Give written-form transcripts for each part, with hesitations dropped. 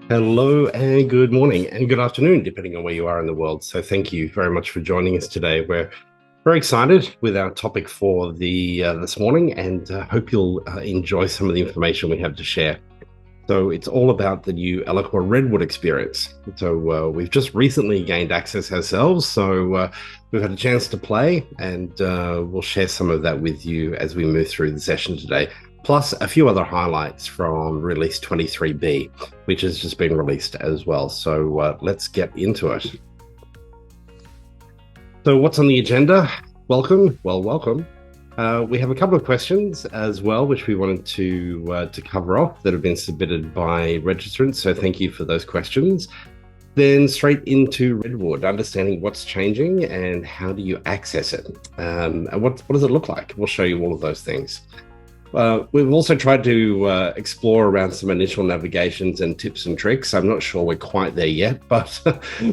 Hello and good morning and good afternoon, depending on where you are in the world. So, thank you very much for joining us today. We're very excited with our topic for the this morning, and hope you'll enjoy some of the information we have to share. So, it's all about the new Eloqua Redwood experience. So, we've just recently gained access ourselves, so we've had a chance to play, and we'll share some of that with you as we move through the session today. Plus, a few other highlights from release 23B, which has just been released as well. So let's get into it. So, what's on the agenda? Welcome. Welcome. We have a couple of questions as well, which we wanted to cover off that have been submitted by registrants. So, thank you for those questions. Then straight into Redwood, understanding what's changing and how do you access it, and what does it look like? We'll show you all of those things. We've also tried to explore around some initial navigations and tips and tricks. I'm not sure we're quite there yet, but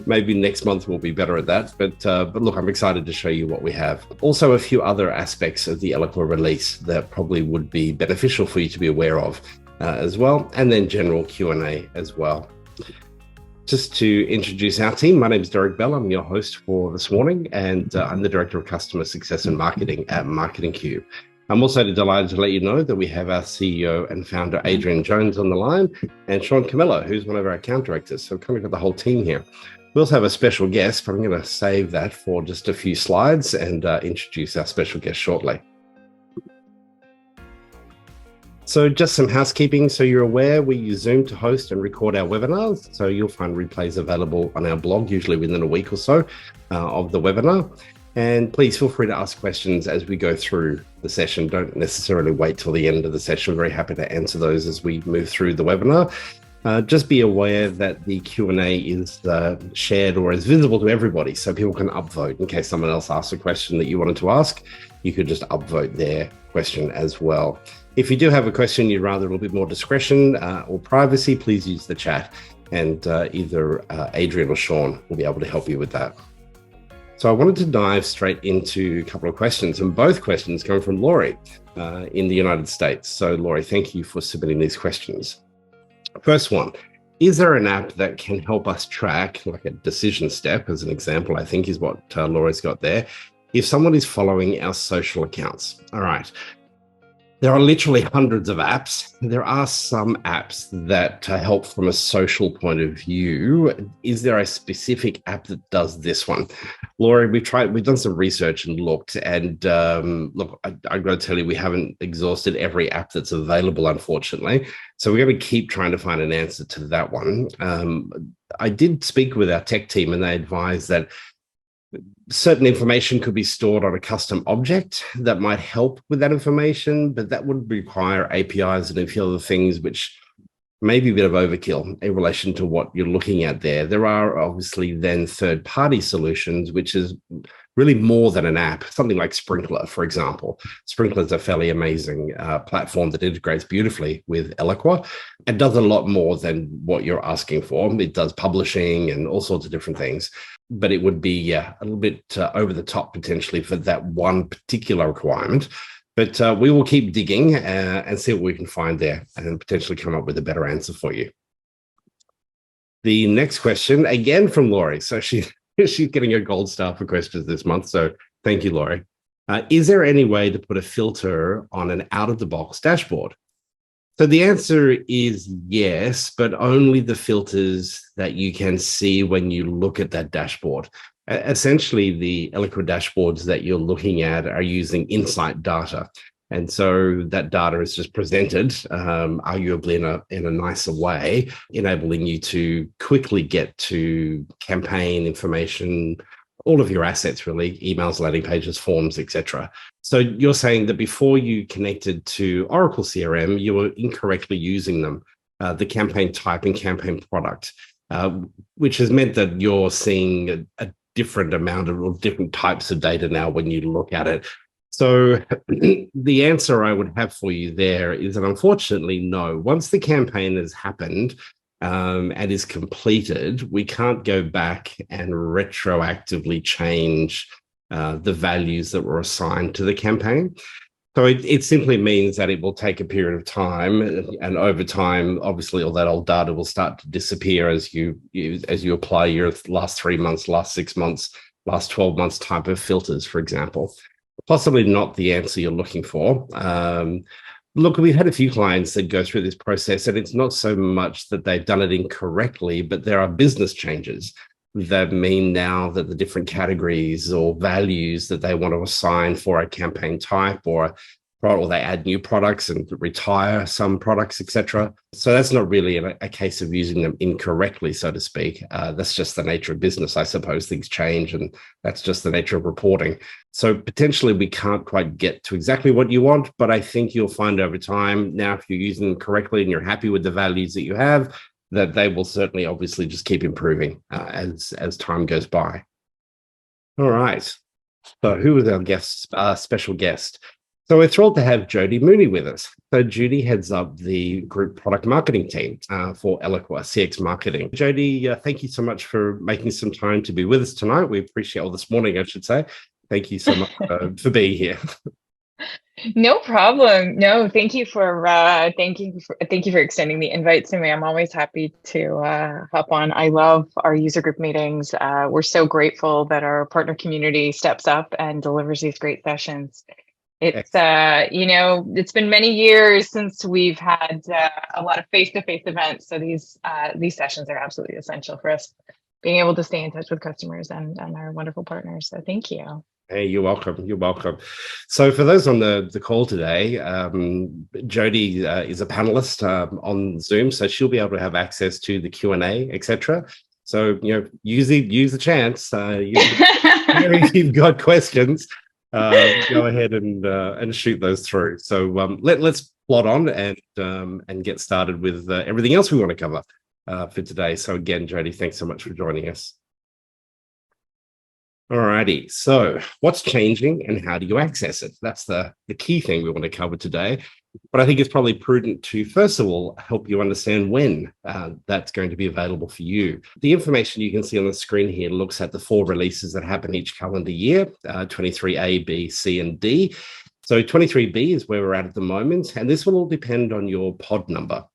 maybe next month we'll be better at that. But look, I'm excited to show you what we have. Also, a few other aspects of the Eloqua release that probably would be beneficial for you to be aware of as well, and then general Q&A as well. Just to introduce our team, my name is Derek Bell. I'm your host for this morning, and I'm the Director of Customer Success and Marketing at Marketing Cube. I'm also delighted to let you know that we have our CEO and founder, Adrian Jones, on the line, and Sean Camillo, who's one of our account directors. So we've kind of got the whole team here. We also have a special guest, but I'm going to save that for just a few slides and introduce our special guest shortly. So just some housekeeping. So you're aware, we use Zoom to host and record our webinars. So you'll find replays available on our blog, usually within a week or so of the webinar. And please feel free to ask questions as we go through the session. Don't necessarily wait till the end of the session. Very happy to answer those as we move through the webinar. Just be aware that the Q&A is shared or is visible to everybody, so people can upvote in case someone else asks a question that you wanted to ask. You could just upvote their question as well. If you do have a question you'd rather a little bit more discretion or privacy, please use the chat, and either Adrian or Sean will be able to help you with that. So I wanted to dive straight into a couple of questions, and both questions come from Laurie in the United States. So Laurie, thank you for submitting these questions. First one, is there an app that can help us track, like a decision step as an example, I think is what Laura's got there, if someone is following our social accounts? All right. There are literally hundreds of apps. There are some apps that help from a social point of view. Is there a specific app that does this one? Laura, we've done some research and looked, and look, I've got to tell you, we haven't exhausted every app that's available, unfortunately. So we're going to keep trying to find an answer to that one. I did speak with our tech team, and they advised that certain information could be stored on a custom object that might help with that information, but that would require APIs and a few other things, which may be a bit of overkill in relation to what you're looking at there. There are obviously then third-party solutions, which is really more than an app, something like Sprinkler, for example. Sprinkler is a fairly amazing platform that integrates beautifully with Eloqua and does a lot more than what you're asking for. It does publishing and all sorts of different things, but it would be a little bit over the top potentially for that one particular requirement. But we will keep digging and see what we can find there and potentially come up with a better answer for you. The next question, again from Laurie. So she's getting a gold star for questions this month. So thank you, Laurie. Is there any way to put a filter on an out-of-the-box dashboard? So the answer is yes, but only the filters that you can see when you look at that dashboard. Essentially, the Eloqua dashboards that you're looking at are using insight data. And so that data is just presented, arguably in a nicer way, enabling you to quickly get to campaign information, all of your assets, really, emails, landing pages, forms, etc. So you're saying that before you connected to Oracle CRM, you were incorrectly using them, the campaign type and campaign product, which has meant that you're seeing a different amount of different types of data now when you look at it. So the answer I would have for you there is that unfortunately, no. Once the campaign has happened and is completed, we can't go back and retroactively change the values that were assigned to the campaign. So it simply means that it will take a period of time, and over time, obviously, all that old data will start to disappear as you apply your last 3 months, last 6 months, last 12 months type of filters, for example. Possibly not the answer you're looking for. Look, we've had a few clients that go through this process, and it's not so much that they've done it incorrectly, but there are business changes that mean now that the different categories or values that they want to assign for a campaign type or they add new products and retire some products, etc. So that's not really a case of using them incorrectly, so to speak. That's just the nature of business, I suppose. Things change, and that's just the nature of reporting. So potentially we can't quite get to exactly what you want, but I think you'll find over time now, if you're using them correctly and you're happy with the values that you have, that they will certainly obviously just keep improving as time goes by. All right. So who is our special guest? So we're thrilled to have Jody Mooney with us. So Judy heads up the group product marketing team for Eloqua CX Marketing. Jody, thank you so much for making some time to be with us tonight. We appreciate, or this morning, I should say. Thank you so much for being here. No problem. No, thank you for extending the invite to me. I'm always happy to hop on. I love our user group meetings. We're so grateful that our partner community steps up and delivers these great sessions. It's it's been many years since we've had a lot of face-to-face events, so these sessions are absolutely essential for us being able to stay in touch with customers and our wonderful partners. So thank you. Hey, you're welcome. You're welcome. So for those on the call today, Jody is a panelist on Zoom, so she'll be able to have access to the Q&A, etc. So, use the chance. If you've got questions, go ahead and shoot those through. So let's plot on and get started with everything else we want to cover for today. So again, Jody, thanks so much for joining us. All righty. So what's changing and how do you access it? That's the key thing we want to cover today. But I think it's probably prudent to, first of all, help you understand when that's going to be available for you. The information you can see on the screen here looks at the 4 releases that happen each calendar year, 23A, B, C, and D. So 23B is where we're at the moment, and this will all depend on your pod number.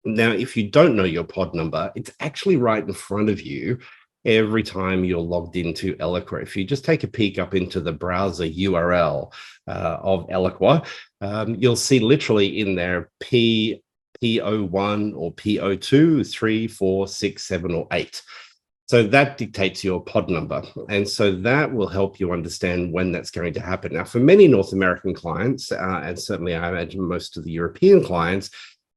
Now, if you don't know your pod number, it's actually right in front of you every time you're logged into Eloqua. If you just take a peek up into the browser URL of Eloqua, you'll see literally in there P01 or P02, 3, 4, 6, 7, or 8. So that dictates your pod number. And so that will help you understand when that's going to happen. Now, for many North American clients, and certainly I imagine most of the European clients,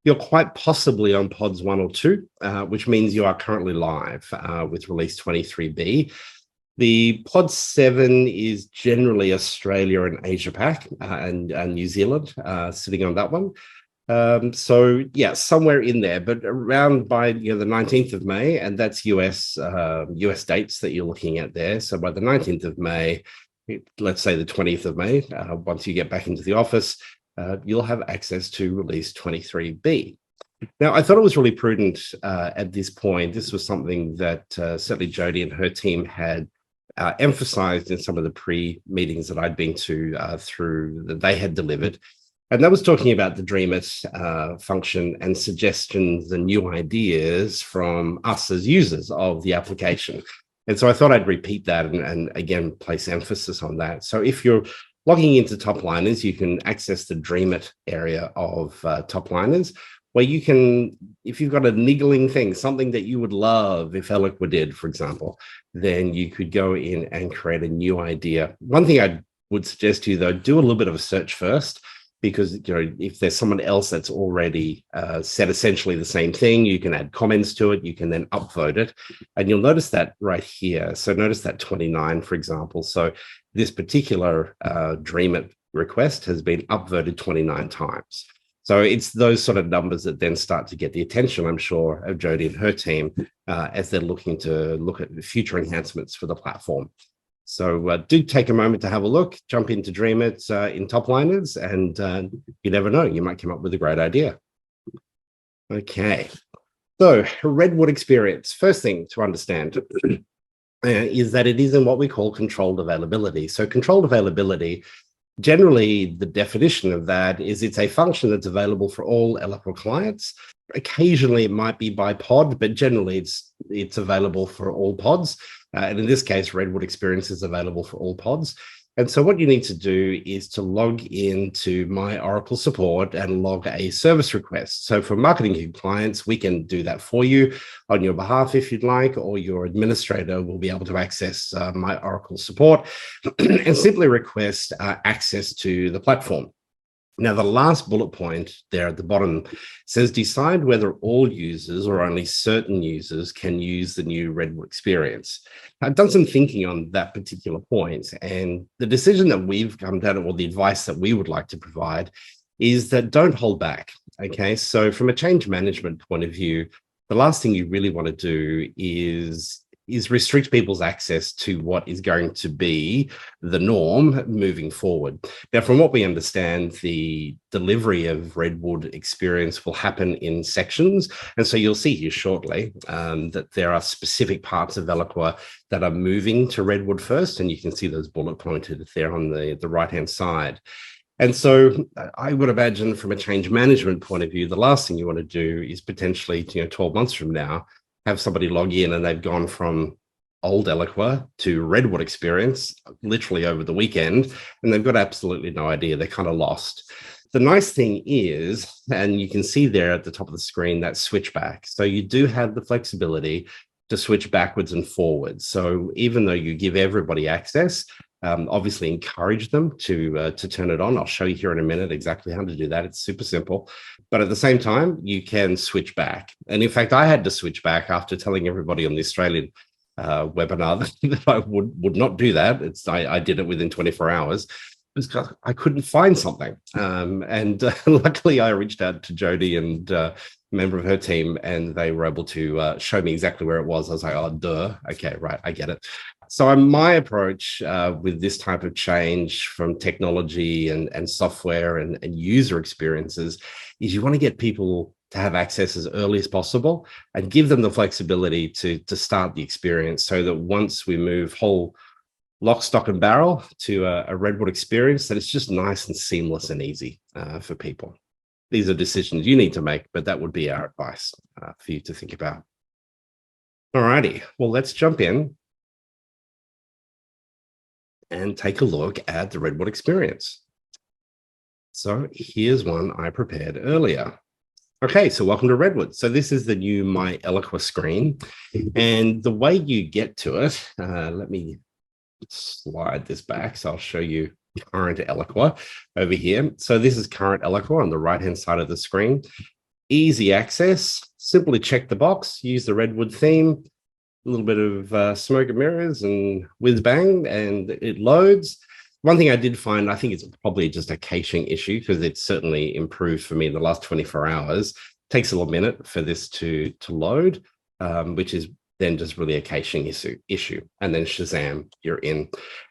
you're quite possibly on pods 1 or 2, which means you are currently live with release 23B. The pod 7 is generally Australia and Asia Pac and New Zealand sitting on that one. So yeah, somewhere in there, but around by the 19th of May, and that's US dates that you're looking at there. So by the 19th of May, let's say the 20th of May, once you get back into the office, you'll have access to release 23B. Now, I thought it was really prudent at this point. This was something that certainly Jody and her team had emphasized in some of the pre-meetings that I'd been to that they had delivered. And that was talking about the Dream It function and suggestions and new ideas from us as users of the application. And so I thought I'd repeat that and again, place emphasis on that. So if you're logging into Topliners, you can access the Dream It area of Topliners, where you can, if you've got a niggling thing, something that you would love if Eloqua did, for example, then you could go in and create a new idea. One thing I would suggest to you, though, do a little bit of a search first, because if there's someone else that's already said essentially the same thing, you can add comments to it, you can then upvote it, and you'll notice that right here. So notice that 29, for example. So this particular Dream It request has been upvoted 29 times. So it's those sort of numbers that then start to get the attention, I'm sure, of Jody and her team as they're looking to look at future enhancements for the platform. So do take a moment to have a look, jump into Dream It in Topliners, and you never know, you might come up with a great idea. Okay, so Redwood experience. First thing to understand is that it is in what we call controlled availability. So controlled availability Generally, the definition of that is it's a function that's available for all Eloqua clients. Occasionally, it might be by pod, but generally, it's available for all pods. And in this case, Redwood Experience is available for all pods. And so what you need to do is to log into My Oracle Support and log a service request. So for Marketing Hub clients, we can do that for you on your behalf if you'd like, or your administrator will be able to access My Oracle Support and simply request access to the platform. Now, the last bullet point there at the bottom says decide whether all users or only certain users can use the new Redwood experience. I've done some thinking on that particular point, and the decision that we've come down to, or the advice that we would like to provide, is that don't hold back. Okay, so from a change management point of view, the last thing you really want to do is restrict people's access to what is going to be the norm moving forward. Now, from what we understand, the delivery of Redwood experience will happen in sections. And so you'll see here shortly that there are specific parts of Eloqua that are moving to Redwood first. And you can see those bullet pointed there on the right-hand side. And so I would imagine from a change management point of view, the last thing you want to do is potentially, 12 months from now, have somebody log in and they've gone from old Eloqua to Redwood experience literally over the weekend, and they've got absolutely no idea. They're kind of lost. The nice thing is, and you can see there at the top of the screen, that switchback. So you do have the flexibility to switch backwards and forwards. So even though you give everybody access, obviously encourage them to turn it on. I'll show you here in a minute exactly how to do that. It's super simple. But at the same time, you can switch back. And in fact, I had to switch back after telling everybody on the Australian webinar that I would not do that. I did it within 24 hours because I couldn't find something. Luckily, I reached out to Jody and a member of her team, and they were able to show me exactly where it was. I was like, oh, duh. Okay, right, I get it. So my approach with this type of change from technology and software and user experiences is you want to get people to have access as early as possible and give them the flexibility to start the experience, so that once we move whole lock, stock and barrel to a Redwood experience, that it's just nice and seamless and easy for people. These are decisions you need to make, but that would be our advice for you to think about. All righty, well, let's jump in and take a look at the Redwood experience. So here's one I prepared earlier. Okay, so welcome to Redwood. So this is the new My Eloqua screen. And the way you get to it, let me slide this back so I'll show you current Eloqua over here. So this is current Eloqua on the right-hand side of the screen. Easy access, simply check the box, use the Redwood theme, a little bit of smoke and mirrors and whiz bang, and it loads. One thing I did find, I think it's probably just a caching issue, because it's certainly improved for me in the last 24 hours. It takes a little minute for this to load, which is then just really a caching issue. And then Shazam, you're in.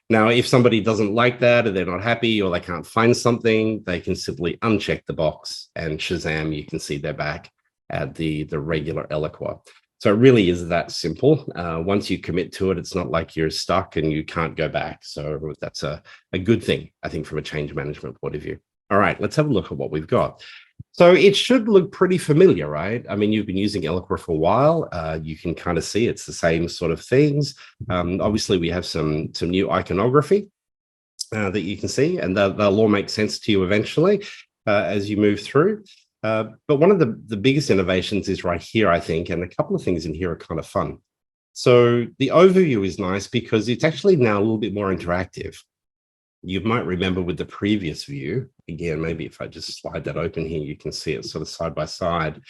Now, if somebody doesn't like that, or they're not happy, or they can't find something, they can simply uncheck the box, and Shazam, you can see they're back at the regular Eloqua. So it really is that simple. Once you commit to it, it's not like you're stuck and you can't go back. So that's a good thing, I think, from a change management point of view. All right, let's have a look at what we've got. So it should look pretty familiar, right? I mean, you've been using Eloqua for a while. You can kind of see it's the same sort of things. Obviously, we have some new iconography that you can see, and they'll all make sense to you eventually as you move through. But one of the biggest innovations is right here, I think, and a couple of things in here are kind of fun. So the overview is nice because it's actually now a little bit more interactive. You might remember with the previous view, again, maybe if I just slide that open here, you can see it sort of side by side.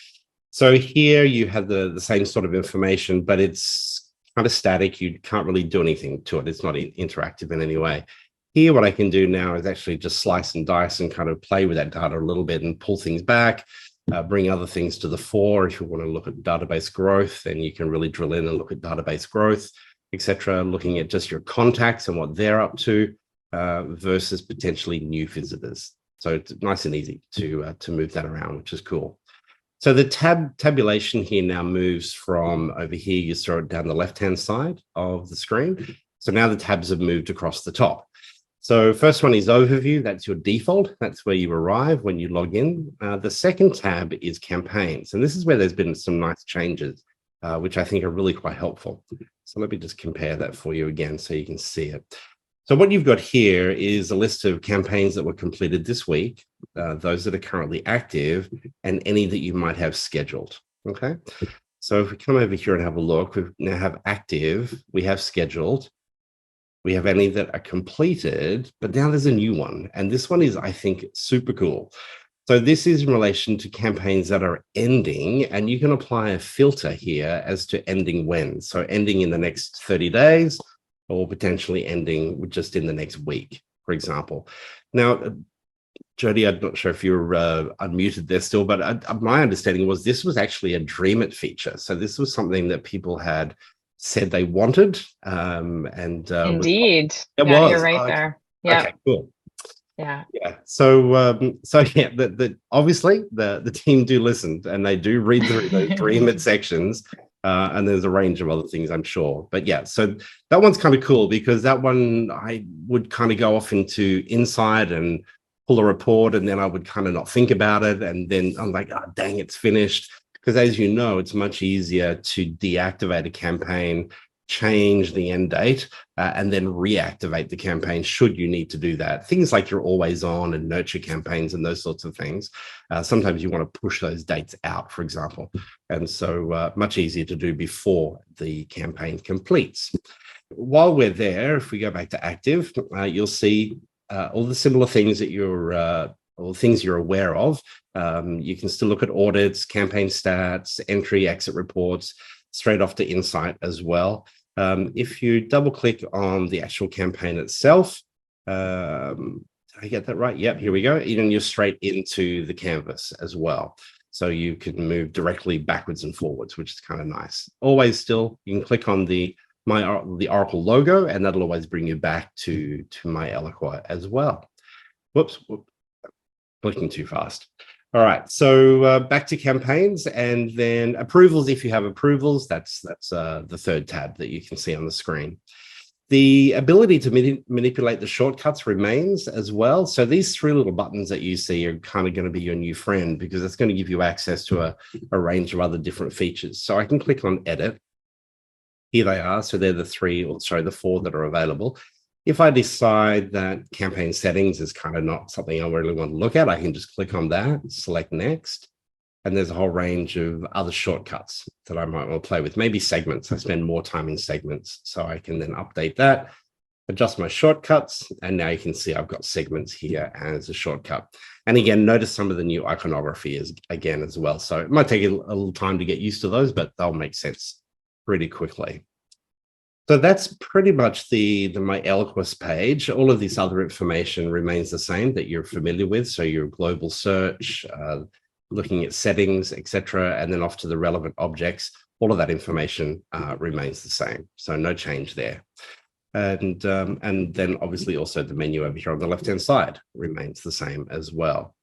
So here you have the same sort of information, but it's kind of static. You can't really do anything to it. It's not interactive in any way. Here, what I can do now is actually just slice and dice and kind of play with that data a little bit and pull things back, bring other things to the fore. If you want to look at database growth, then you can really drill in and look at database growth, etc., looking at just your contacts and what they're up to versus potentially new visitors. So it's nice and easy to move that around, which is cool. So the tabulation here now moves from over here, you throw it down the left-hand side of the screen. So now the tabs have moved across the top. So first one is overview. That's your default. That's where you arrive when you log in. The second tab is campaigns. And this is where there's been some nice changes, which I think are really quite helpful. So let me just compare that for you again so you can see it. So what you've got here is a list of campaigns that were completed this week, those that are currently active, and any that you might have scheduled. Okay. So if we come over here and have a look, we now have active, we have scheduled, we have any that are completed, but now there's a new one. And this one is, I think, super cool. So this is in relation to campaigns that are ending, and you can apply a filter here as to ending when. So ending in the next 30 days, or potentially ending just in the next week, for example. Now, Jody, I'm not sure if you're unmuted there still, but my understanding was this was actually a Dream It feature. So this was something that people had said they wanted. Indeed. It yeah, was. you're right there. Yeah. Okay, cool. Yeah. Yeah. So yeah, obviously the team do listen and they do read through those Dream It sections. And there's a range of other things, I'm sure. But yeah, so that one's kind of cool because that one I would kind of go off into Insight and pull a report, and then I would kind of not think about it. And then I'm like, oh, dang, it's finished. Because as you know, it's much easier to deactivate a campaign, change the end date, and then reactivate the campaign should you need to do that. Things like your always on and nurture campaigns and those sorts of things. Sometimes you want to push those dates out, for example. And so much easier to do before the campaign completes. While we're there, if we go back to active, you'll see all the similar things that or things you're aware of. You can still look at audits, campaign stats, entry, exit reports, straight off to Insight as well. If you double click on the actual campaign itself, did I get that right? Yep, here we go. You're straight into the canvas as well. So you can move directly backwards and forwards, which is kind of nice. Always still, you can click on the Oracle logo, and that'll always bring you back to my Eloqua as well. Whoops, clicking too fast. All right, so back to campaigns, and then approvals. If you have approvals, that's the third tab that you can see on the screen. The ability to manipulate the shortcuts remains as well. So these three little buttons that you see are kind of going to be your new friend because it's going to give you access to a range of other different features. So I can click on edit. Here they are. So they're the four that are available. If I decide that campaign settings is kind of not something I really want to look at, I can just click on that, select next, and there's a whole range of other shortcuts that I might want to play with. Maybe segments. I spend more time in segments, so I can then update that, adjust my shortcuts, and now you can see I've got segments here as a shortcut. And again, notice some of the new iconography is again as well. So it might take a little time to get used to those, but they'll make sense pretty quickly. So that's pretty much the My Eloqua page. All of this other information remains the same that you're familiar with. So your global search, looking at settings, etc., and then off to the relevant objects. All of that information remains the same. So no change there. And then obviously also the menu over here on the left-hand side remains the same as well.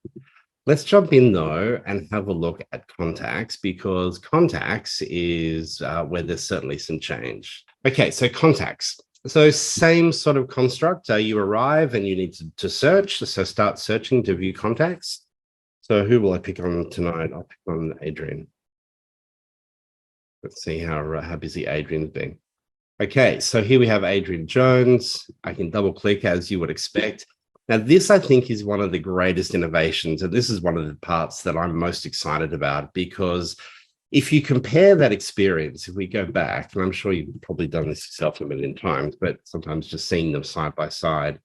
Let's jump in though and have a look at contacts, because contacts is where there's certainly some change. Okay, so contacts. So same sort of construct. You arrive and you need to search. So start searching to view contacts. So who will I pick on tonight? I'll pick on Adrian. Let's see how busy Adrian's been. Okay, so here we have Adrian Jones. I can double click as you would expect. Now, this, I think, is one of the greatest innovations, and this is one of the parts that I'm most excited about, because if you compare that experience, if we go back, and I'm sure you've probably done this yourself a million times, but sometimes just seeing them side by side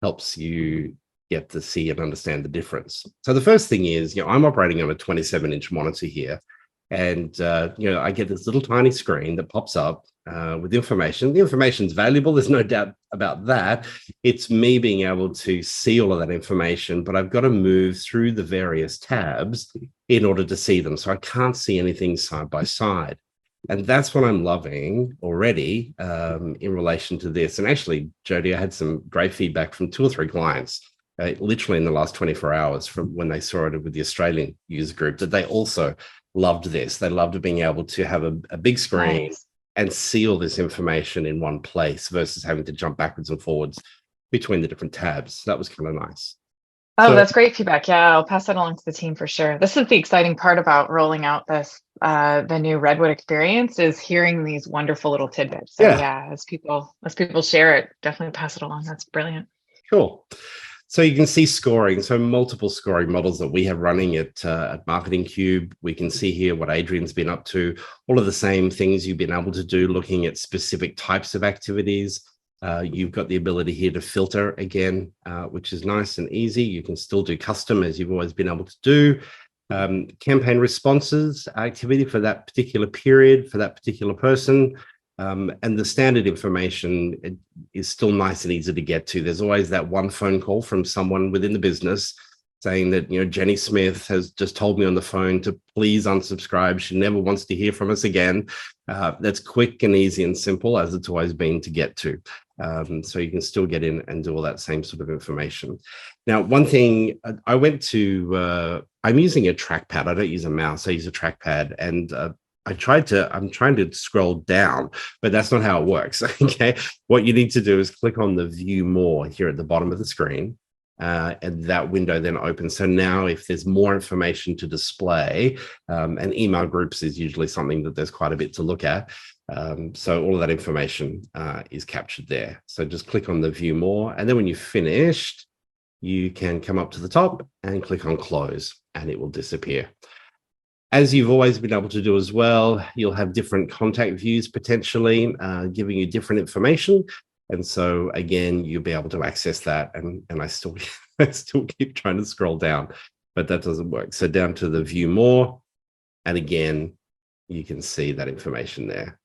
helps you get to see and understand the difference. So the first thing is, I'm operating on a 27-inch monitor here, and I get this little tiny screen that pops up with information. The information's valuable. There's no doubt about that. It's me being able to see all of that information, but I've got to move through the various tabs in order to see them. So I can't see anything side by side. And that's what I'm loving already in relation to this. And actually, Jody, I had some great feedback from 2 or 3 clients, literally in the last 24 hours from when they saw it with the Australian user group, that they also loved this. They loved being able to have a big screen and see all this information in one place versus having to jump backwards and forwards between the different tabs. That was kind of nice. Oh, So that's great feedback. Yeah, I'll pass that along to the team for sure. This is the exciting part about rolling out this the new Redwood experience is hearing these wonderful little tidbits. So yeah, yeah, as people share it, definitely pass it along. That's brilliant. cool. So you can see scoring, so multiple scoring models that we have running at Marketing Cube. We can see here what Adrian's been up to, all of the same things you've been able to do, looking at specific types of activities. You've got the ability here to filter again, which is nice and easy. You can still do custom as you've always been able to do. Campaign responses activity for that particular period, for that particular person. And the standard information is still nice and easy to get to. There's always that one phone call from someone within the business saying that, Jenny Smith has just told me on the phone to please unsubscribe. She never wants to hear from us again. That's quick and easy and simple as it's always been to get to. So you can still get in and do all that same sort of information. Now, one thing I went to, I'm using a trackpad. I don't use a mouse. I use a trackpad, and I'm trying to scroll down, but that's not how it works. Okay. What you need to do is click on the view more here at the bottom of the screen. And that window then opens. So now if there's more information to display, and email groups is usually something that there's quite a bit to look at. So all of that information is captured there. So just click on the view more. And then when you've finished, you can come up to the top and click on close, and it will disappear. As you've always been able to do as well, you'll have different contact views potentially, giving you different information. And so again, you'll be able to access that. And I still keep trying to scroll down, but that doesn't work. So down to the view more. And again, you can see that information there.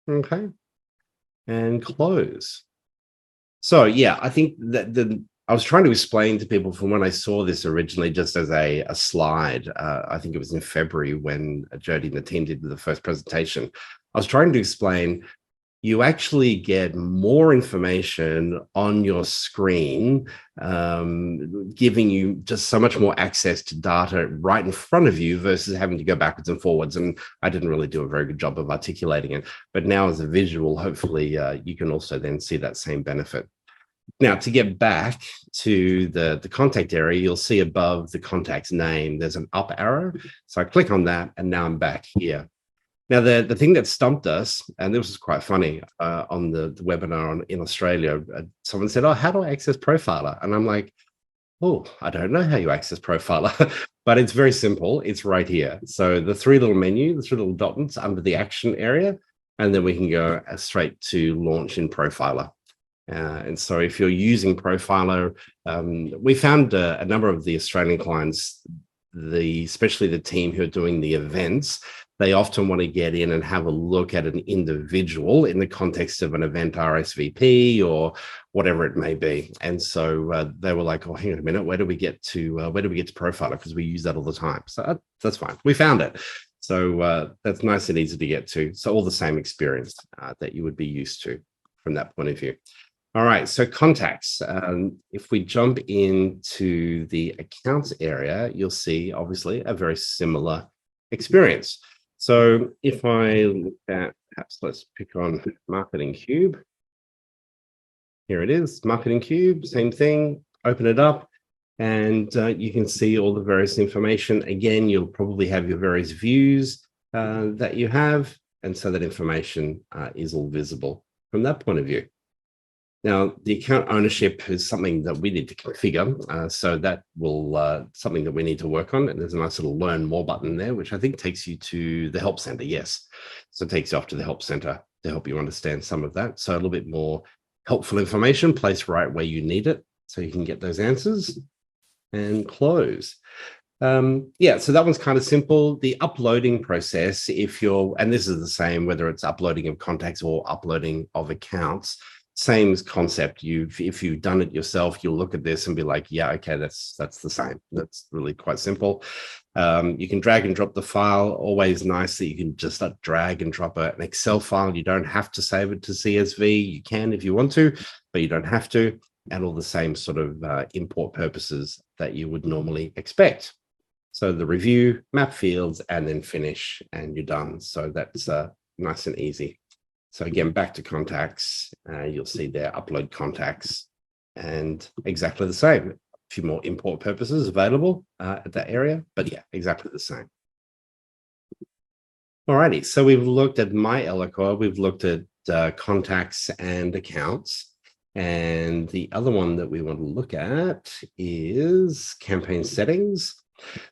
Okay. And close. So yeah, I think that I was trying to explain to people from when I saw this originally, just as a slide. I think it was in February when Jody and the team did the first presentation. I was trying to explain you actually get more information on your screen, giving you just so much more access to data right in front of you versus having to go backwards and forwards. And I didn't really do a very good job of articulating it. But now as a visual, hopefully you can also then see that same benefit. Now, to get back to the contact area, you'll see above the contact's name, there's an up arrow. So I click on that, and now I'm back here. Now, the thing that stumped us, and this was quite funny on the webinar in Australia, someone said, oh, how do I access Profiler? And I'm like, oh, I don't know how you access Profiler, but it's very simple. It's right here. So the three little dots under the action area, and then we can go straight to launch in Profiler. And so if you're using Profiler, we found a number of the Australian clients, especially the team who are doing the events, they often want to get in and have a look at an individual in the context of an event RSVP or whatever it may be. And so they were like, oh, hang on a minute, where do we get to Profiler? Because we use that all the time. So that's fine. We found it. So that's nice and easy to get to. So all the same experience that you would be used to from that point of view. All right, so contacts. If we jump into the accounts area, you'll see obviously a very similar experience. So if I look at, perhaps let's pick on Marketing Cube. Here it is, Marketing Cube, same thing, open it up, and you can see all the various information. Again, you'll probably have your various views that you have, and so that information is all visible from that point of view. Now, the account ownership is something that we need to configure. So that will something that we need to work on. And there's a nice little learn more button there, which I think takes you to the help center. Yes. So it takes you off to the help center to help you understand some of that. So a little bit more helpful information placed right where you need it so you can get those answers and close. Yeah, so that one's kind of simple. The uploading process, and this is the same, whether it's uploading of contacts or uploading of accounts, same concept. If you've done it yourself, you'll look at this and be like, yeah, okay, that's the same. That's really quite simple. You can drag and drop the file. Always nice that you can just drag and drop an Excel file. You don't have to save it to CSV. You can if you want to, but you don't have to. And all the same sort of import purposes that you would normally expect. So the review, map fields, and then finish, and you're done. So that's nice and easy. So again, back to contacts, you'll see there, upload contacts, and exactly the same. A few more import purposes available at that area, but yeah, exactly the same. Alrighty, so we've looked at My Eloqua, we've looked at contacts and accounts. And the other one that we want to look at is campaign settings.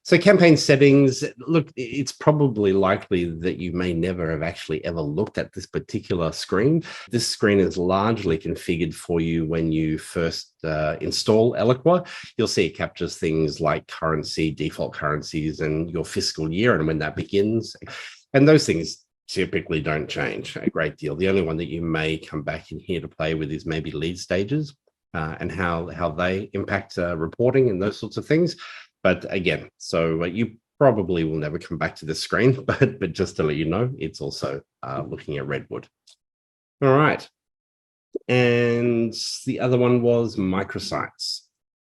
So campaign settings, look, it's probably likely that you may never have actually ever looked at this particular screen. This screen is largely configured for you when you first install Eloqua. You'll see it captures things like currency, default currencies, and your fiscal year and when that begins. And those things typically don't change a great deal. The only one that you may come back in here to play with is maybe lead stages and how they impact reporting and those sorts of things. But again, so you probably will never come back to this screen, but just to let you know, it's also looking at Redwood. All right. And the other one was microsites.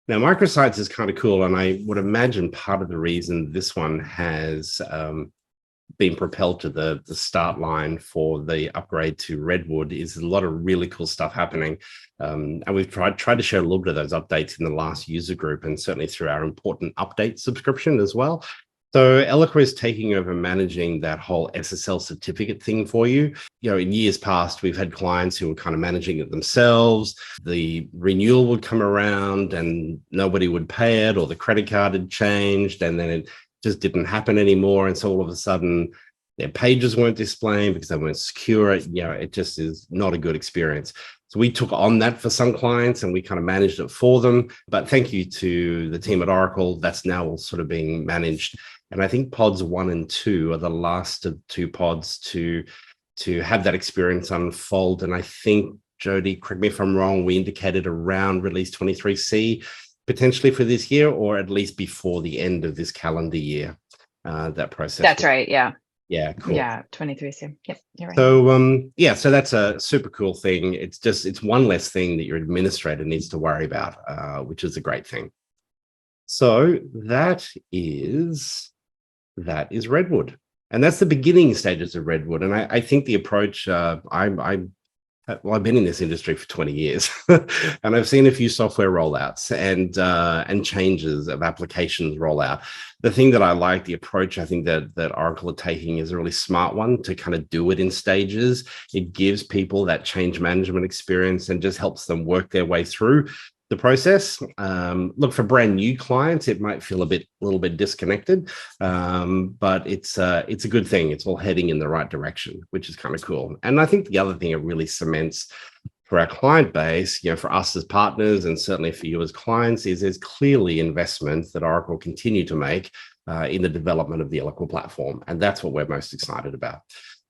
Now, microsites is kind of cool, and I would imagine part of the reason this one has been propelled to the start line for the upgrade to Redwood is a lot of really cool stuff happening. And we've tried to share a little bit of those updates in the last user group and certainly through our important update subscription as well. So Eloqua is taking over managing that whole SSL certificate thing for you. You know, in years past, we've had clients who were kind of managing it themselves. The renewal would come around and nobody would pay it, or the credit card had changed and then it just didn't happen anymore. And so all of a sudden their pages weren't displaying because they weren't secure. You know, it just is not a good experience. So we took on that for some clients and we kind of managed it for them. But thank you to the team at Oracle, that's now all sort of being managed. And I think pods 1 and 2 are the last of 2 pods to have that experience unfold. And I think, Jody, correct me if I'm wrong, we indicated around release 23C, potentially for this year, or at least before the end of this calendar year, that process. That's right. Yeah. Yeah. Cool. Yeah. 23 soon. Yep. You're right. So, yeah, so that's a super cool thing. It's one less thing that your administrator needs to worry about, which is a great thing. So that is Redwood. And that's the beginning stages of Redwood. And I think the approach, I've been in this industry for 20 years and I've seen a few software rollouts and changes of applications rollout. The thing that I like, the approach I think that Oracle are taking is a really smart one to kind of do it in stages. It gives people that change management experience and just helps them work their way through the process. Look, for brand new clients, it might feel a little bit disconnected, but it's a good thing. It's all heading in the right direction, which is kind of cool. And I think the other thing it really cements for our client base, you know, for us as partners and certainly for you as clients, is there's clearly investments that Oracle continue to make in the development of the Eloqua platform, and that's what we're most excited about.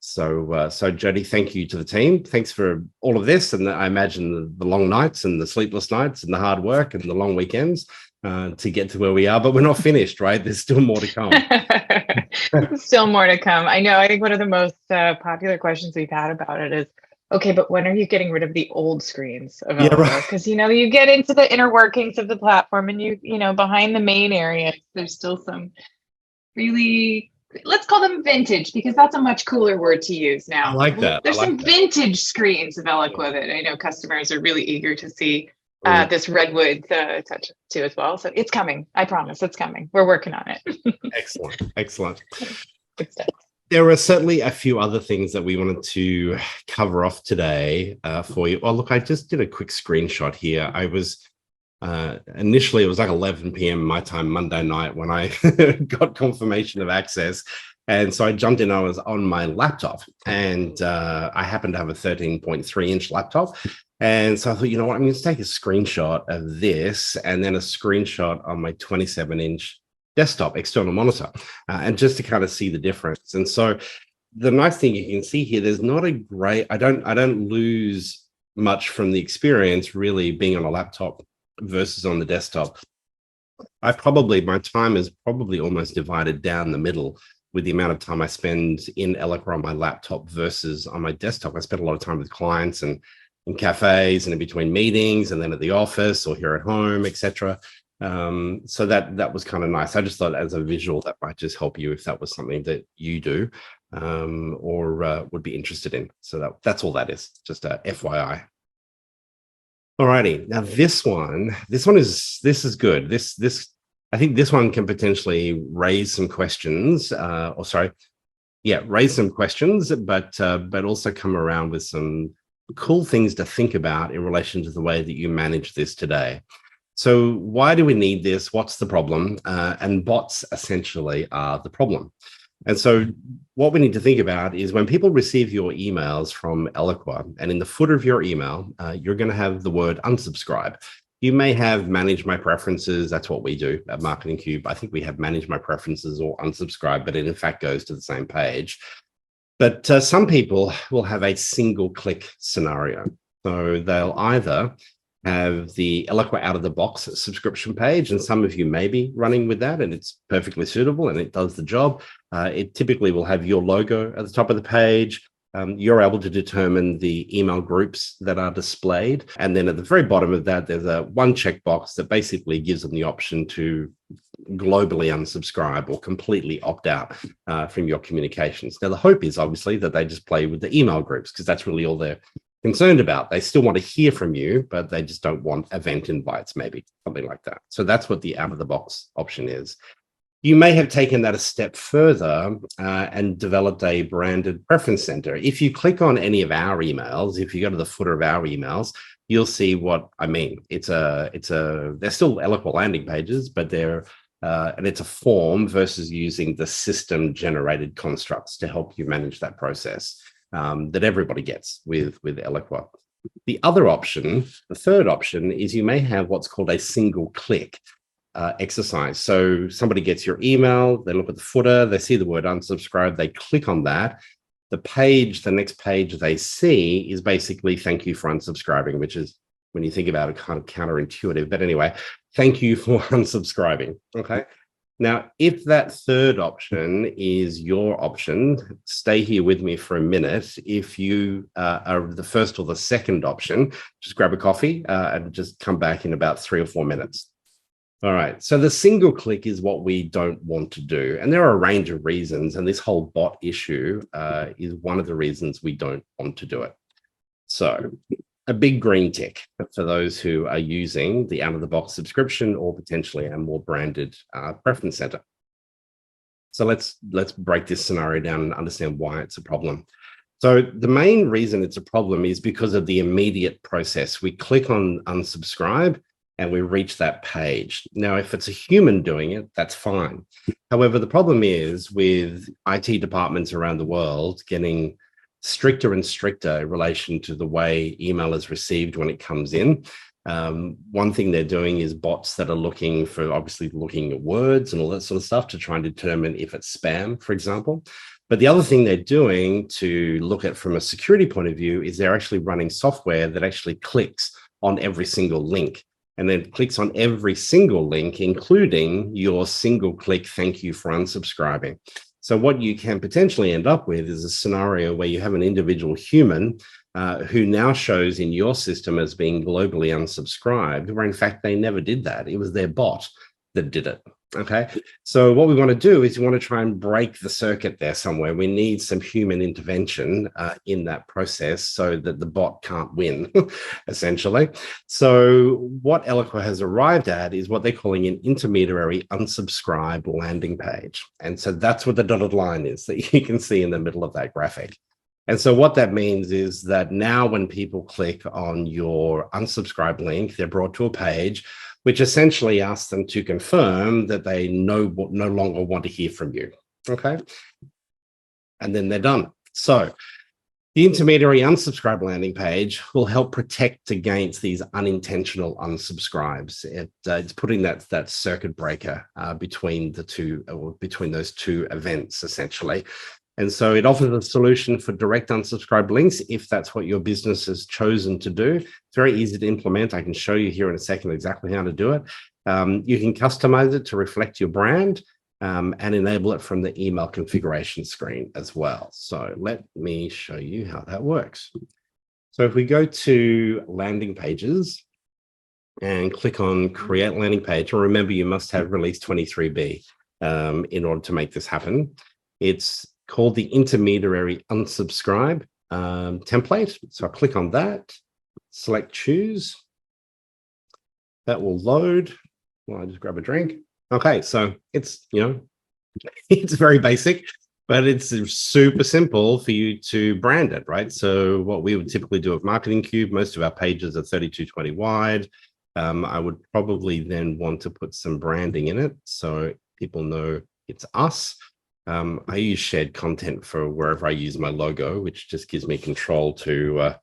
So Jody, thank you to the team. Thanks for all of this. And I imagine the long nights and the sleepless nights and the hard work and the long weekends to get to where we are, but we're not finished, right? There's still more to come. Still more to come. I know. I think one of the most popular questions we've had about it is, okay, but when are you getting rid of the old screens of Eloqua? Right. Because, you know, you get into the inner workings of the platform and you know, behind the main area, there's still some really, let's call them vintage, because that's a much cooler word to use now. I like that. There's some vintage screens of Eloqua that I know customers are really eager to see this Redwood touch to as well. So it's coming. I promise it's coming. We're working on it. Excellent. Good stuff. There are certainly a few other things that we wanted to cover off today for you. Oh, look, I just did a quick screenshot here. I was initially, it was like 11 p.m. my time Monday night when I got confirmation of access. And so I jumped in, I was on my laptop and I happened to have a 13.3-inch laptop. And so I thought, you know what, I'm going to take a screenshot of this and then a screenshot on my 27-inch desktop external monitor, and just to kind of see the difference. And so the nice thing you can see here, there's not a great, I don't lose much from the experience really being on a laptop versus on the desktop. My time is probably almost divided down the middle with the amount of time I spend in Eloqua on my laptop versus on my desktop. I spend a lot of time with clients and in cafes and in between meetings and then at the office or here at home, etc. So that was kind of nice. I just thought as a visual that might just help you if that was something that you do or would be interested in. So that's all that is, just a FYI. Alrighty. Now this is good. I think this one can potentially raise some questions, raise some questions, but also come around with some cool things to think about in relation to the way that you manage this today. So why do we need this? What's the problem? And bots essentially are the problem. And so what we need to think about is when people receive your emails from Eloqua, and in the footer of your email, you're going to have the word unsubscribe. You may have manage my preferences. That's what we do at Marketing Cube. I think we have manage my preferences or unsubscribe, but it in fact goes to the same page. But some people will have a single click scenario. So they'll either have the Eloqua out of the box subscription page, and some of you may be running with that, and it's perfectly suitable and it does the job. It typically will have your logo at the top of the page. You're able to determine the email groups that are displayed. And then at the very bottom of that, there's a one checkbox that basically gives them the option to globally unsubscribe or completely opt out from your communications. Now, the hope is obviously that they just play with the email groups because that's really all they're concerned about. They still want to hear from you, but they just don't want event invites, maybe something like that. So that's what the out of the box option is. You may have taken that a step further and developed a branded preference center. If you click on any of our emails, if you go to the footer of our emails, you'll see what I mean. They're still Eloqua landing pages, but and it's a form versus using the system generated constructs to help you manage that process that everybody gets with Eloqua. The other option, the third option, is you may have what's called a single click exercise. So somebody gets your email, they look at the footer, they see the word unsubscribe, they click on that. The next page they see is basically thank you for unsubscribing, which is, when you think about it, kind of counterintuitive. But anyway, thank you for unsubscribing. Okay. Now, if that third option is your option, stay here with me for a minute. If you are the first or the second option, just grab a coffee and just come back in about 3 or 4 minutes. All right. So the single click is what we don't want to do. And there are a range of reasons. And this whole bot issue is one of the reasons we don't want to do it. So a big green tick for those who are using the out-of-the-box subscription or potentially a more branded preference center. So let's break this scenario down and understand why it's a problem. So the main reason it's a problem is because of the immediate process. We click on unsubscribe and we reach that page. Now, if it's a human doing it, that's fine. However, the problem is with IT departments around the world getting stricter and stricter in relation to the way email is received when it comes in. One thing they're doing is bots that are obviously looking at words and all that sort of stuff to try and determine if it's spam, for example. But the other thing they're doing to look at from a security point of view is they're actually running software that actually clicks on every single link and then clicks on every single link, including your single click thank you for unsubscribing. So what you can potentially end up with is a scenario where you have an individual human who now shows in your system as being globally unsubscribed, where in fact they never did that. It was their bot that did it. Okay. So what we want to do is we want to try and break the circuit there somewhere. We need some human intervention in that process so that the bot can't win, essentially. So what Eloqua has arrived at is what they're calling an intermediary unsubscribe landing page. And so that's what the dotted line is that you can see in the middle of that graphic. And so what that means is that now when people click on your unsubscribe link, they're brought to a page which essentially asks them to confirm that they no longer want to hear from you. Okay. And then they're done. So the intermediary unsubscribe landing page will help protect against these unintentional unsubscribes. It's putting that circuit breaker between the two, or between those two events, essentially. And so it offers a solution for direct unsubscribe links if that's what your business has chosen to do. It's very easy to implement. I can show you here in a second exactly how to do it. You can customize it to reflect your brand and enable it from the email configuration screen as well. So let me show you how that works. So if we go to landing pages and click on create landing page, and remember you must have release 23B in order to make this happen. It's called the intermediary unsubscribe template. So I click on that, select choose, that will load. Well, I just grab a drink. Okay, so it's, it's very basic, but it's super simple for you to brand it, right? So what we would typically do with Marketing Cube, most of our pages are 3220 wide. I would probably then want to put some branding in it so people know it's us. I use shared content for wherever I use my logo, which just gives me control to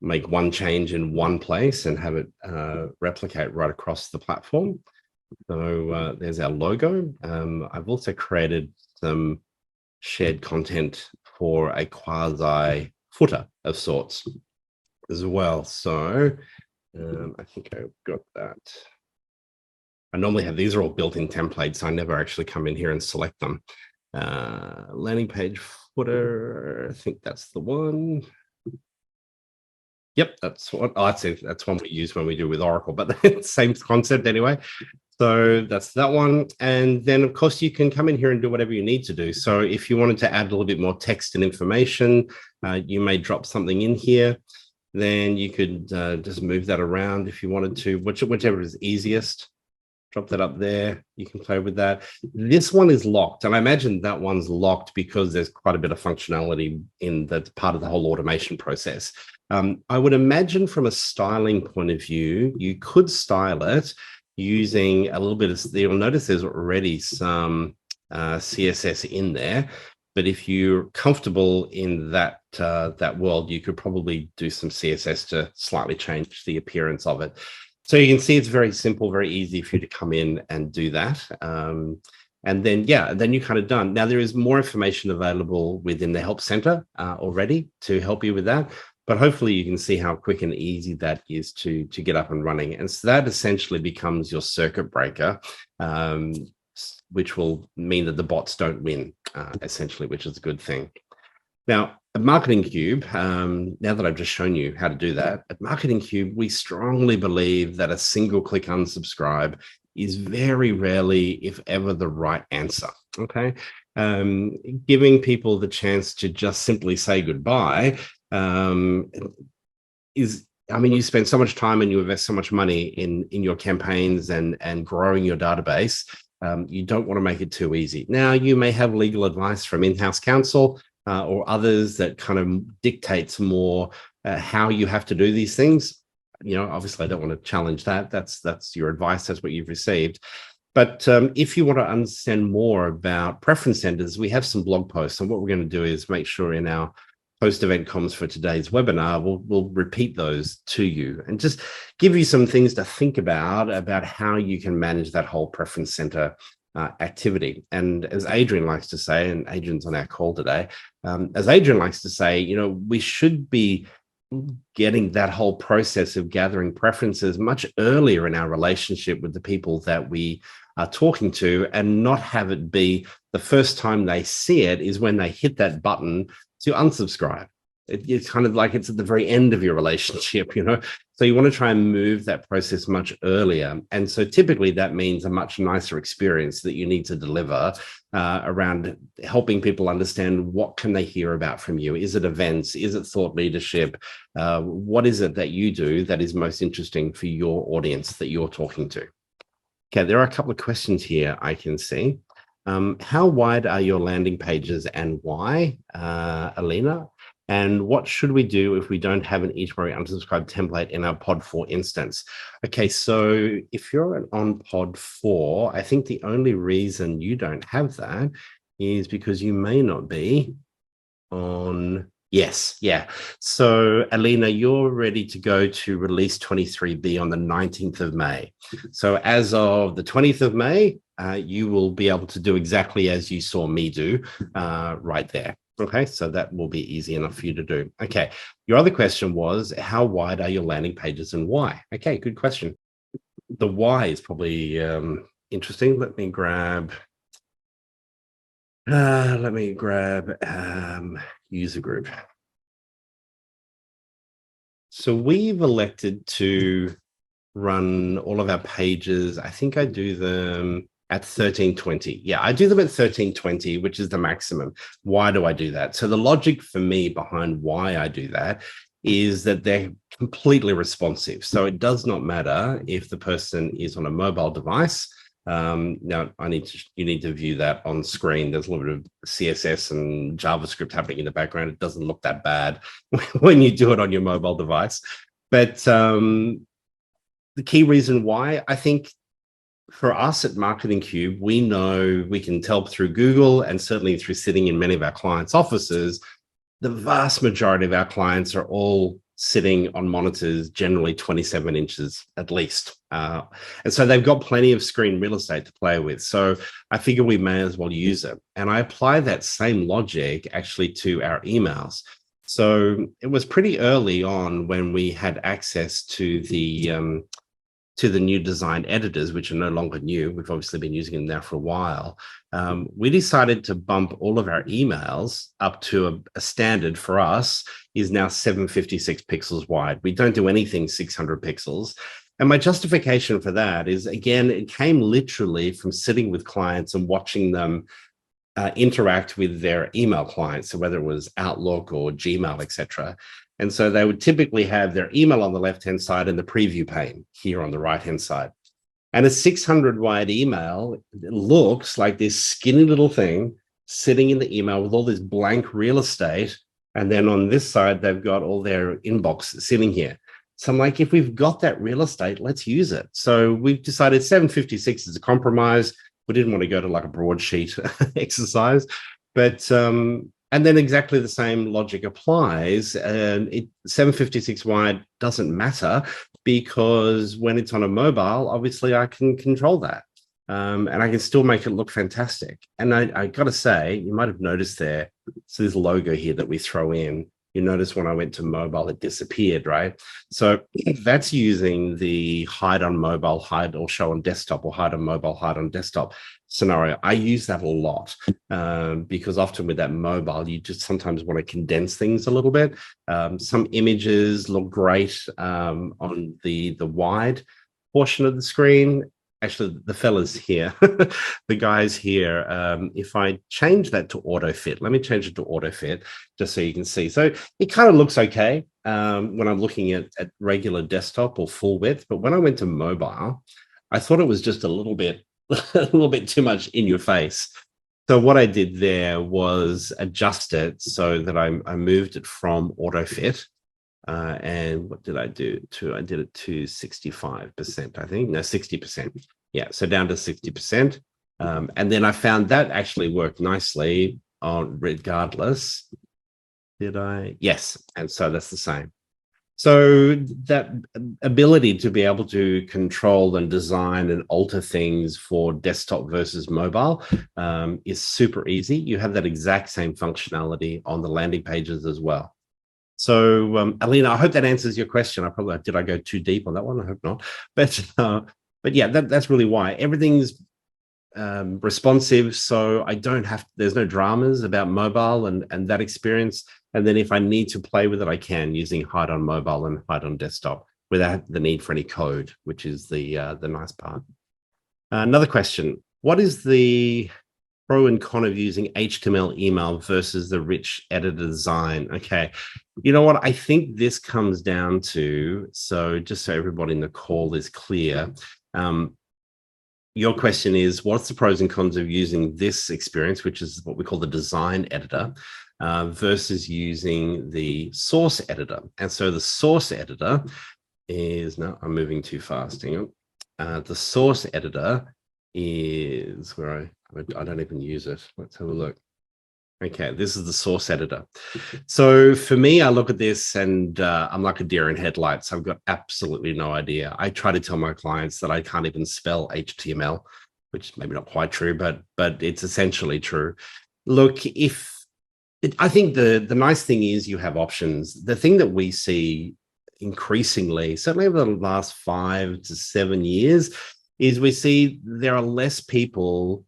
make one change in one place and have it replicate right across the platform. So there's our logo. I've also created some shared content for a quasi footer of sorts as well. So I think I've got that. I normally have, these are all built-in templates, so I never actually come in here and select them. Landing page footer, I think that's the one. Yep, that's what, that's one we use when we do with Oracle, but same concept anyway. So that's that one. And then of course you can come in here and do whatever you need to do. So if you wanted to add a little bit more text and information, you may drop something in here. Then you could just move that around if you wanted to, whichever is easiest. Drop that up there. You can play with that. This one is locked. And I imagine that one's locked because there's quite a bit of functionality in that part of the whole automation process. I would imagine from a styling point of view, you could style it using a little bit of, you'll notice there's already some CSS in there. But if you're comfortable in that world, you could probably do some CSS to slightly change the appearance of it. So you can see it's very simple, very easy for you to come in and do that. And then, then you're kind of done. Now, there is more information available within the Help Center already to help you with that. But hopefully you can see how quick and easy that is to get up and running. And so that essentially becomes your circuit breaker, which will mean that the bots don't win, essentially, which is a good thing. Now, at Marketing Cube, now that I've just shown you how to do that, at Marketing Cube, we strongly believe that a single click unsubscribe is very rarely, if ever, the right answer, okay? Giving people the chance to just simply say goodbye is, I mean, you spend so much time and you invest so much money in your campaigns and growing your database. You don't want to make it too easy. Now, you may have legal advice from in-house counsel or others that kind of dictates more how you have to do these things. Obviously, I don't want to challenge that. That's your advice. That's what you've received. But if you want to understand more about preference centers, we have some blog posts. And what we're going to do is make sure in our post-event comms for today's webinar, we'll repeat those to you and just give you some things to think about how you can manage that whole preference center activity. And as Adrian likes to say, and Adrian's on our call today, as Adrian likes to say, we should be getting that whole process of gathering preferences much earlier in our relationship with the people that we are talking to, and not have it be the first time they see it is when they hit that button to unsubscribe. It's kind of like it's at the very end of your relationship, So you want to try and move that process much earlier. And so typically that means a much nicer experience that you need to deliver around helping people understand what can they hear about from you. Is it events? Is it thought leadership? What is it that you do that is most interesting for your audience that you're talking to? Okay, there are a couple of questions here I can see. How wide are your landing pages and why, Alina? And what should we do if we don't have an each unsubscribe template in our pod 4 instance? Okay, so if you're on pod 4, I think the only reason you don't have that is because you may not be on. Yes, yeah. So Alina, you're ready to go to release 23B on the 19th of May. So as of the 20th of May, you will be able to do exactly as you saw me do right there. Okay, so that will be easy enough for you to do. Okay, your other question was, how wide are your landing pages and why? Okay, good question. The why is probably interesting. Let me grab user group. So we've elected to run all of our pages. I think I do them at 1320. Yeah, I do them at 1320, which is the maximum. Why do I do that? So the logic for me behind why I do that is that there completely responsive. So it does not matter if the person is on a mobile device. Now you need to view that on screen. There's a little bit of CSS and JavaScript happening in the background. It doesn't look that bad when you do it on your mobile device. But the key reason why, I think, for us at Marketing Cube, we know we can tell through Google and certainly through sitting in many of our clients' offices, the vast majority of our clients are all sitting on monitors, generally 27 inches at least. And so they've got plenty of screen real estate to play with. So I figure we may as well use it. And I apply that same logic actually to our emails. So it was pretty early on when we had access to the new design editors, which are no longer new. We've obviously been using them now for a while. We decided to bump all of our emails up to a standard for us is now 756 pixels wide. We don't do anything 600 pixels. And my justification for that is, again, it came literally from sitting with clients and watching them interact with their email clients. So whether it was Outlook or Gmail, etc. And so they would typically have their email on the left-hand side and the preview pane here on the right-hand side. And a 600 wide email looks like this skinny little thing sitting in the email with all this blank real estate. And then on this side, they've got all their inbox sitting here. So I'm like, if we've got that real estate, let's use it. So we've decided 756 is a compromise. We didn't want to go to like a broadsheet exercise, but and then exactly the same logic applies. And 756 wide doesn't matter because when it's on a mobile, obviously I can control that. And I can still make it look fantastic. And I got to say, you might have noticed there, so this logo here that we throw in, you notice when I went to mobile, it disappeared, right? So that's using the hide on mobile, hide or show on desktop, or hide on mobile, hide on desktop scenario. I use that a lot because often with that mobile, you just sometimes want to condense things a little bit. Some images look great on the wide portion of the screen. Actually, the fellas here, the guys here, if I change that to auto fit, let me change it to auto fit just so you can see. So it kind of looks okay when I'm looking at regular desktop or full width. But when I went to mobile, I thought it was just a little bit too much in your face. So what I did there was adjust it so that I moved it from auto fit. And what did I do? I did it to 65%, I think. No, 60%. Yeah, so down to 60%. And then I found that actually worked nicely on regardless. Did I? Yes. And so that's the same. So that ability to be able to control and design and alter things for desktop versus mobile is super easy. You have that exact same functionality on the landing pages as well. So, Alina, I hope that answers your question. Did I go too deep on that one? I hope not. But yeah, that's really why everything's responsive. So I don't have, there's no dramas about mobile and that experience. And then if I need to play with it, I can using hide on mobile and hide on desktop without the need for any code, which is the nice part. Another question: what is the pro and con of using HTML email versus the rich editor design? Okay, you know what? I think this comes down to, so just so everybody in the call is clear, your question is, what's the pros and cons of using this experience, which is what we call the design editor, versus using the source editor? And so the source editor is, no, I'm moving too fast. Hang on. The source editor is where I don't even use it. Let's have a look. Okay, this is the source editor. So for me, I look at this and I'm like a deer in headlights. I've got absolutely no idea. I try to tell my clients that I can't even spell HTML, which is maybe not quite true, but it's essentially true. Look, I think the nice thing is you have options. The thing that we see increasingly, certainly over the last 5 to 7 years, is we see there are less people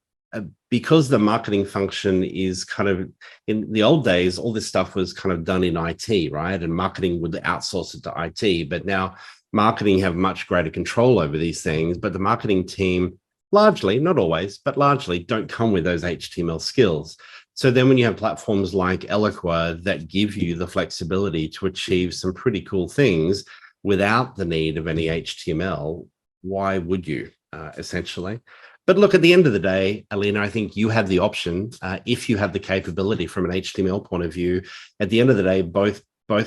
because the marketing function is kind of, in the old days, all this stuff was kind of done in IT, right? And marketing would outsource it to IT. But now marketing have much greater control over these things. But the marketing team largely, not always, but largely don't come with those HTML skills. So then when you have platforms like Eloqua that give you the flexibility to achieve some pretty cool things without the need of any HTML, why would you, essentially? But look, at the end of the day, Alina, I think you have the option, if you have the capability from an HTML point of view. At the end of the day, both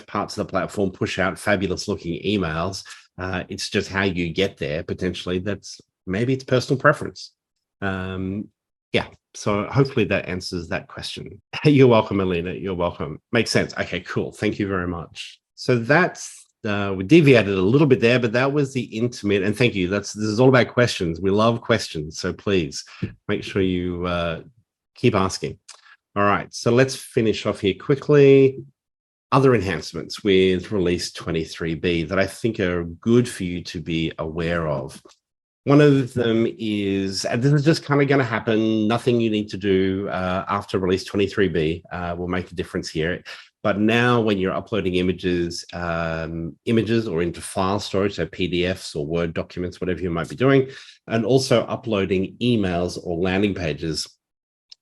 parts of the platform push out fabulous looking emails. It's just how you get there, potentially. Maybe it's personal preference. Yeah, so hopefully that answers that question. You're welcome, Alina. You're welcome. Makes sense. Okay, cool. Thank you very much. So that's we deviated a little bit there, but that was the intimate. And thank you. This is all about questions. We love questions, so please make sure you keep asking. All right, so let's finish off here quickly. Other enhancements with release 23B that I think are good for you to be aware of. One of them is, and this is just kind of going to happen, nothing you need to do after release 23B will make a difference here. But now when you're uploading images or into file storage, so PDFs or Word documents, whatever you might be doing, and also uploading emails or landing pages.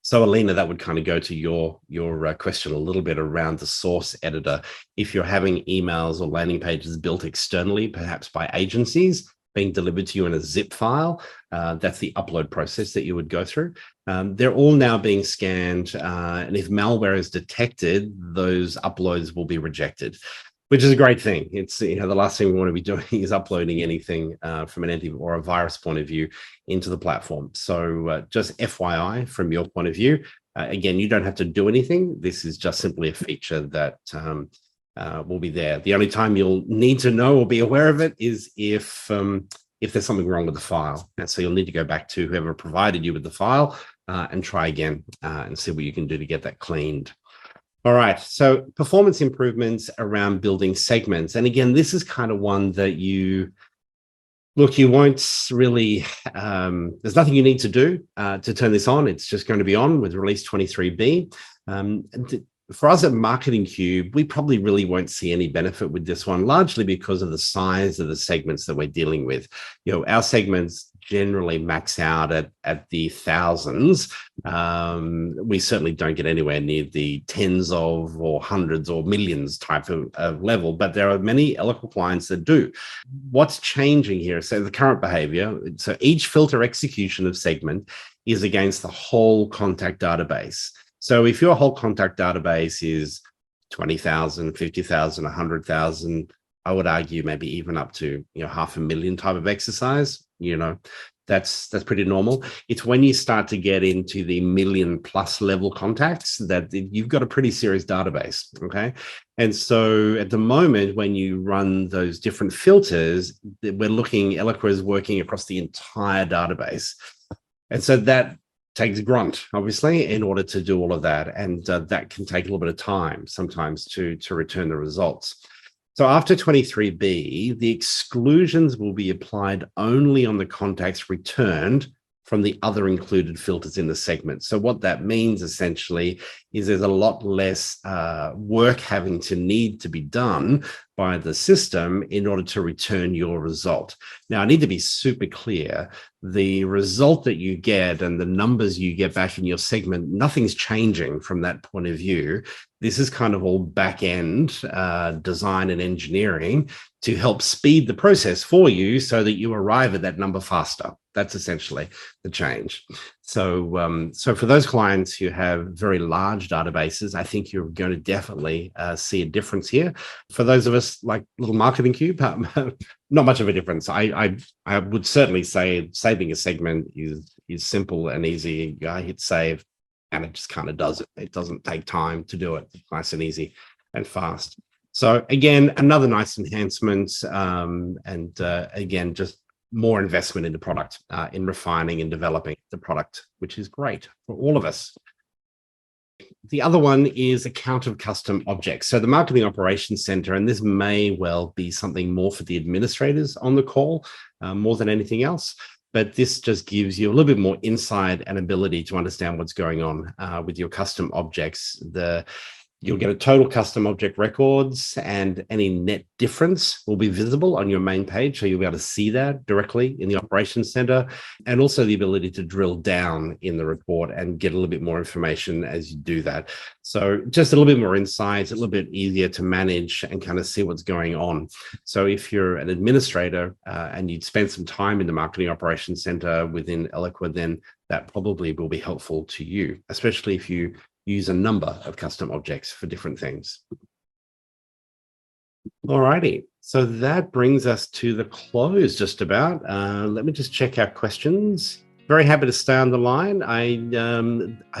So Alina, that would kind of go to your question a little bit around the source editor. If you're having emails or landing pages built externally, perhaps by agencies, being delivered to you in a zip file, that's the upload process that you would go through. They're all now being scanned, and if malware is detected, those uploads will be rejected, which is a great thing. It's, the last thing we want to be doing is uploading anything from an anti or a virus point of view into the platform. So just FYI, from your point of view, again, you don't have to do anything. This is just simply a feature that will be there. The only time you'll need to know or be aware of it is if there's something wrong with the file. And so you'll need to go back to whoever provided you with the file and try again and see what you can do to get that cleaned. All right, so performance improvements around building segments. And again, this is kind of one that you won't really, there's nothing you need to do to turn this on. It's just going to be on with release 23B. For us at Marketing Cube, we probably really won't see any benefit with this one, largely because of the size of the segments that we're dealing with. Our segments generally max out at the thousands. We certainly don't get anywhere near the tens of or hundreds or millions type of level, but there are many Eloqua clients that do. What's changing here? So the current behavior, so each filter execution of segment is against the whole contact database. So if your whole contact database is 20,000, 50,000, 100,000, I would argue maybe even up to 500,000 type of exercise, that's pretty normal. It's when you start to get into the million plus level contacts that you've got a pretty serious database, okay? And so at the moment, when you run those different filters, Eloqua is working across the entire database. And so that takes grunt, obviously, in order to do all of that. And that can take a little bit of time sometimes to return the results. So after 23B, the exclusions will be applied only on the contacts returned from the other included filters in the segment. So what that means essentially is there's a lot less work having to need to be done by the system in order to return your result. Now, I need to be super clear. The result that you get and the numbers you get back in your segment, nothing's changing from that point of view. This is kind of all back-end design and engineering to help speed the process for you so that you arrive at that number faster. That's essentially the change. So, so for those clients who have very large databases, I think you're going to definitely see a difference here. For those of us like little Marketing Cube, not much of a difference. I would certainly say saving a segment is simple and easy. I hit save, and it just kind of does it. It doesn't take time to do it. It's nice and easy and fast. So again, another nice enhancement, and again, just more investment in the product, in refining and developing the product, which is great for all of us. The other one is account of custom objects. So the Marketing Operations Center, and this may well be something more for the administrators on the call, more than anything else, but this just gives you a little bit more insight and ability to understand what's going on with your custom objects. You'll get a total custom object records, and any net difference will be visible on your main page. So you'll be able to see that directly in the operations center, and also the ability to drill down in the report and get a little bit more information as you do that. So just a little bit more insights, a little bit easier to manage and kind of see what's going on. So if you're an administrator and you'd spend some time in the marketing operations center within Eloqua, then that probably will be helpful to you, especially if you use a number of custom objects for different things. All righty, so that brings us to the close just about. Let me just check our questions. Very happy to stay on the line. I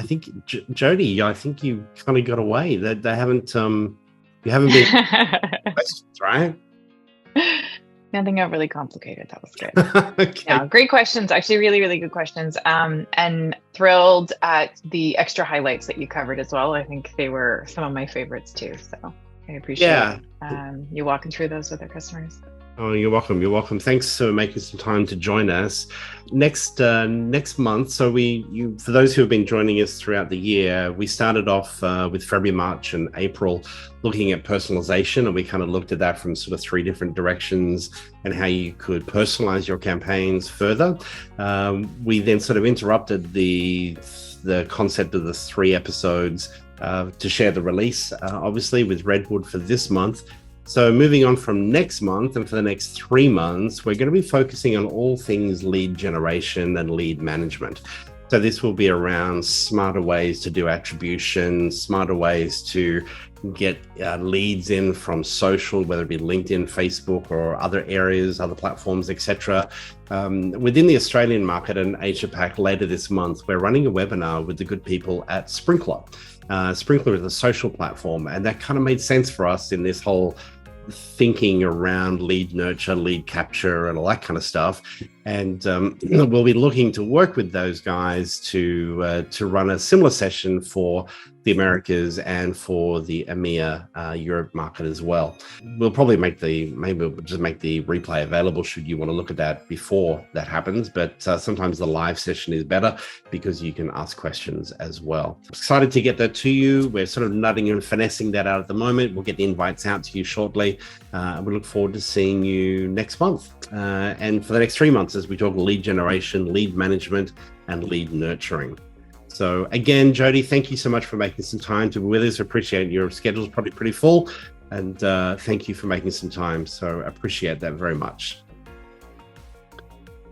think, Jody, I think you kind of got away. They haven't, you haven't been questions, right? Nothing overly complicated. That was good. Okay. Yeah, great questions. Actually, really, really good questions. And thrilled at the extra highlights that you covered as well. I think they were some of my favorites too. So I appreciate you walking through those with our customers. Oh, you're welcome. You're welcome. Thanks for making some time to join us. Next month, so for those who have been joining us throughout the year, we started off with February, March, and April looking at personalization, and we kind of looked at that from sort of 3 different directions and how you could personalize your campaigns further. We then sort of interrupted the concept of the 3 episodes to share the release, obviously, with Redwood for this month. So moving on from next month and for the next 3 months, we're going to be focusing on all things lead generation and lead management. So this will be around smarter ways to do attribution, smarter ways to get leads in from social, whether it be LinkedIn, Facebook, or other areas, other platforms, etc. Within the Australian market and Asia Pac later this month, we're running a webinar with the good people at Sprinkler. Sprinkler is a social platform, and that kind of made sense for us in this whole thinking around lead nurture, lead capture, and all that kind of stuff. And we'll be looking to work with those guys to run a similar session for the Americas and for the EMEA Europe market as well. We'll probably maybe we'll just make the replay available should you want to look at that before that happens. But sometimes the live session is better because you can ask questions as well. Excited to get that to you. We're sort of nutting and finessing that out at the moment. We'll get the invites out to you shortly. We look forward to seeing you next month and for the next 3 months as we talk lead generation, lead management, and lead nurturing. So again, Jody, thank you so much for making some time to be with us. Appreciate your schedule's probably pretty full, and thank you for making some time. So appreciate that very much.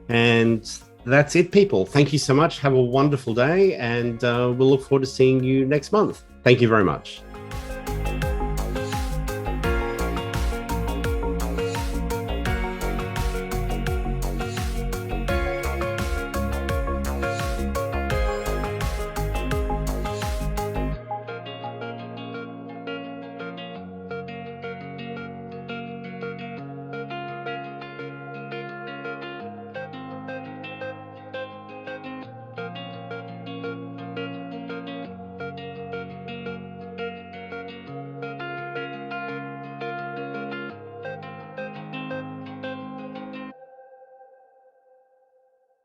And that's it, people. Thank you so much. Have a wonderful day, and we'll look forward to seeing you next month. Thank you very much.